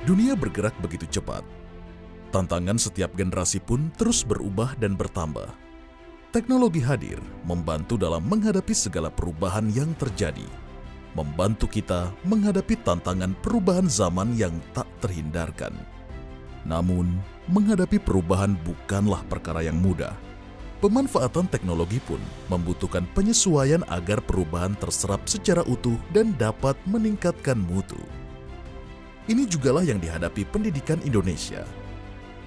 Dunia bergerak begitu cepat. Tantangan setiap generasi pun terus berubah dan bertambah. Teknologi hadir membantu dalam menghadapi segala perubahan yang terjadi. Membantu kita menghadapi tantangan perubahan zaman yang tak terhindarkan. Namun, menghadapi perubahan bukanlah perkara yang mudah. Pemanfaatan teknologi pun membutuhkan penyesuaian agar perubahan terserap secara utuh dan dapat meningkatkan mutu. Ini jugalah yang dihadapi pendidikan Indonesia.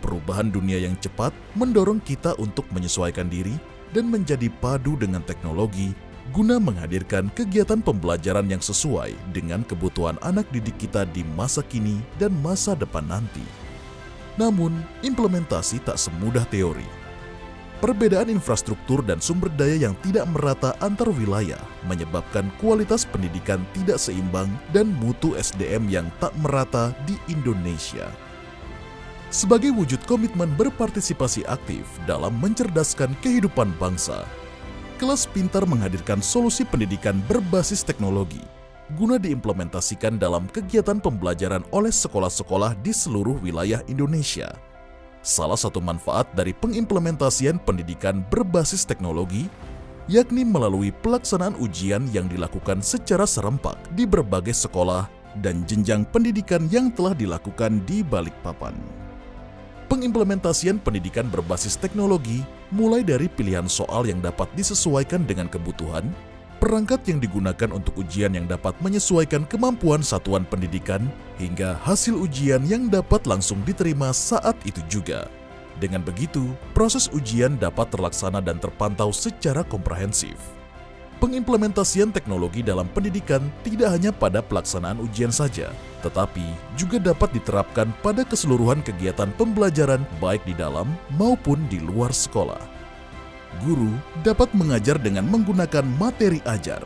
Perubahan dunia yang cepat mendorong kita untuk menyesuaikan diri dan menjadi padu dengan teknologi guna menghadirkan kegiatan pembelajaran yang sesuai dengan kebutuhan anak didik kita di masa kini dan masa depan nanti. Namun, implementasi tak semudah teori. Perbedaan infrastruktur dan sumber daya yang tidak merata antar wilayah menyebabkan kualitas pendidikan tidak seimbang dan mutu SDM yang tak merata di Indonesia. Sebagai wujud komitmen berpartisipasi aktif dalam mencerdaskan kehidupan bangsa, Kelas Pintar menghadirkan solusi pendidikan berbasis teknologi guna diimplementasikan dalam kegiatan pembelajaran oleh sekolah-sekolah di seluruh wilayah Indonesia. Salah satu manfaat dari pengimplementasian pendidikan berbasis teknologi yakni melalui pelaksanaan ujian yang dilakukan secara serempak di berbagai sekolah dan jenjang pendidikan yang telah dilakukan di Balikpapan. Pengimplementasian pendidikan berbasis teknologi mulai dari pilihan soal yang dapat disesuaikan dengan kebutuhan, perangkat yang digunakan untuk ujian yang dapat menyesuaikan kemampuan satuan pendidikan, hingga hasil ujian yang dapat langsung diterima saat itu juga. Dengan begitu, proses ujian dapat terlaksana dan terpantau secara komprehensif. Pengimplementasian teknologi dalam pendidikan tidak hanya pada pelaksanaan ujian saja, tetapi juga dapat diterapkan pada keseluruhan kegiatan pembelajaran baik di dalam maupun di luar sekolah. Guru dapat mengajar dengan menggunakan materi ajar,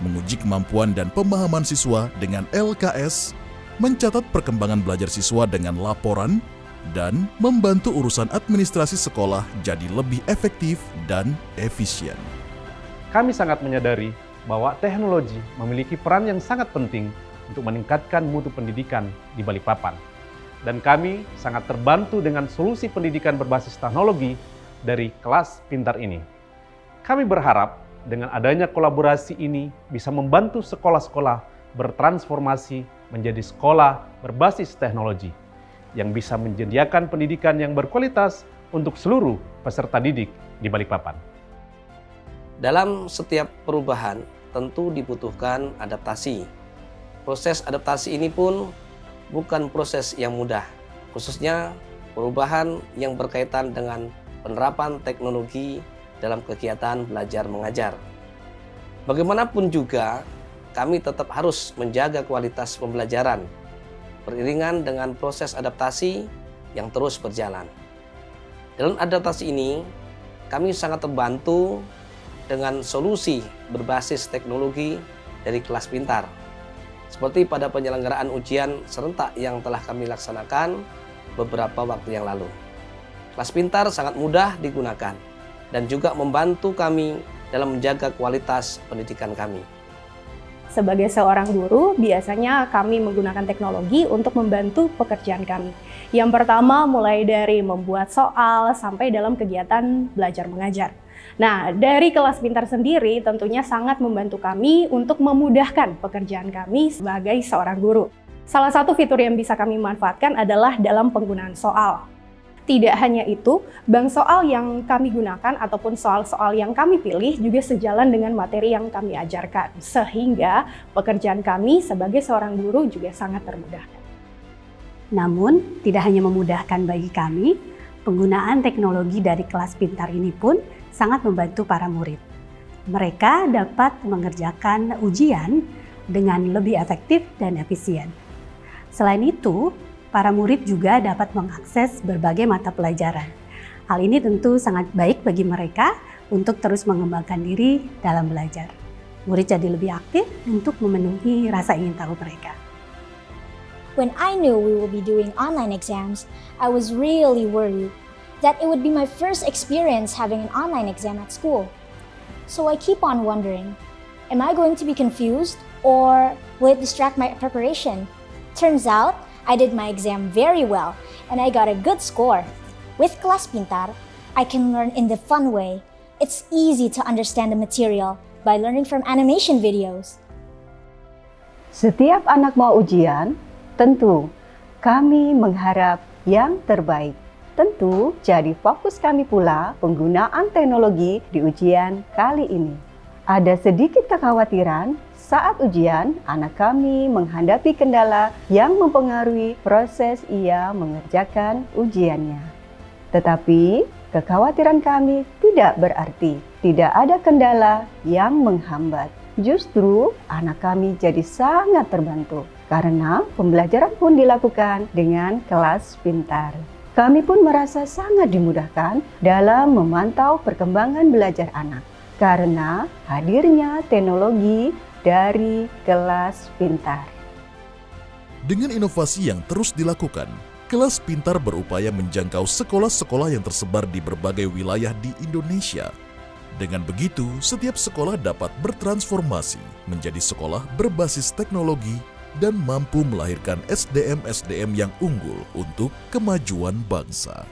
menguji kemampuan dan pemahaman siswa dengan LKS, mencatat perkembangan belajar siswa dengan laporan, dan membantu urusan administrasi sekolah jadi lebih efektif dan efisien. Kami sangat menyadari bahwa teknologi memiliki peran yang sangat penting untuk meningkatkan mutu pendidikan di Balikpapan. Dan kami sangat terbantu dengan solusi pendidikan berbasis teknologi dari Kelas Pintar ini. Kami berharap dengan adanya kolaborasi ini bisa membantu sekolah-sekolah bertransformasi menjadi sekolah berbasis teknologi yang bisa menyediakan pendidikan yang berkualitas untuk seluruh peserta didik di Balikpapan. Dalam setiap perubahan tentu dibutuhkan adaptasi. Proses adaptasi ini pun bukan proses yang mudah, khususnya perubahan yang berkaitan dengan penerapan teknologi dalam kegiatan belajar mengajar. Bagaimanapun juga, kami tetap harus menjaga kualitas pembelajaran beriringan dengan proses adaptasi yang terus berjalan. Dalam adaptasi ini, kami sangat terbantu dengan solusi berbasis teknologi dari Kelas Pintar. Seperti pada penyelenggaraan ujian serentak yang telah kami laksanakan beberapa waktu yang lalu. Kelas Pintar sangat mudah digunakan dan juga membantu kami dalam menjaga kualitas pendidikan kami. Sebagai seorang guru, biasanya kami menggunakan teknologi untuk membantu pekerjaan kami. Yang pertama, mulai dari membuat soal sampai dalam kegiatan belajar mengajar. Nah, dari Kelas Pintar sendiri tentunya sangat membantu kami untuk memudahkan pekerjaan kami sebagai seorang guru. Salah satu fitur yang bisa kami manfaatkan adalah dalam penggunaan soal. Tidak hanya itu, bank soal yang kami gunakan ataupun soal-soal yang kami pilih juga sejalan dengan materi yang kami ajarkan, sehingga pekerjaan kami sebagai seorang guru juga sangat termudahkan. Namun, tidak hanya memudahkan bagi kami, penggunaan teknologi dari Kelas Pintar ini pun sangat membantu para murid. Mereka dapat mengerjakan ujian dengan lebih efektif dan efisien. Selain itu, para murid juga dapat mengakses berbagai mata pelajaran. Hal ini tentu sangat baik bagi mereka untuk terus mengembangkan diri dalam belajar. Murid jadi lebih aktif untuk memenuhi rasa ingin tahu mereka. When I knew we will be doing online exams, I was really worried that it would be my first experience having an online exam at school. So I keep on wondering, am I going to be confused or will it distract my preparation? Turns out, I did my exam very well and I got a good score. With Kelas Pintar, I can learn in the fun way. It's easy to understand the material by learning from animation videos. Setiap anak mau ujian, tentu kami mengharap yang terbaik. Tentu jadi fokus kami pula penggunaan teknologi di ujian kali ini. Ada sedikit kekhawatiran saat ujian, anak kami menghadapi kendala yang mempengaruhi proses ia mengerjakan ujiannya. Tetapi, kekhawatiran kami tidak berarti tidak ada kendala yang menghambat. Justru, anak kami jadi sangat terbantu karena pembelajaran pun dilakukan dengan Kelas Pintar. Kami pun merasa sangat dimudahkan dalam memantau perkembangan belajar anak karena hadirnya teknologi dari Kelas Pintar. Dengan inovasi yang terus dilakukan, Kelas Pintar berupaya menjangkau sekolah-sekolah yang tersebar di berbagai wilayah di Indonesia. Dengan begitu, setiap sekolah dapat bertransformasi menjadi sekolah berbasis teknologi dan mampu melahirkan SDM-SDM yang unggul untuk kemajuan bangsa.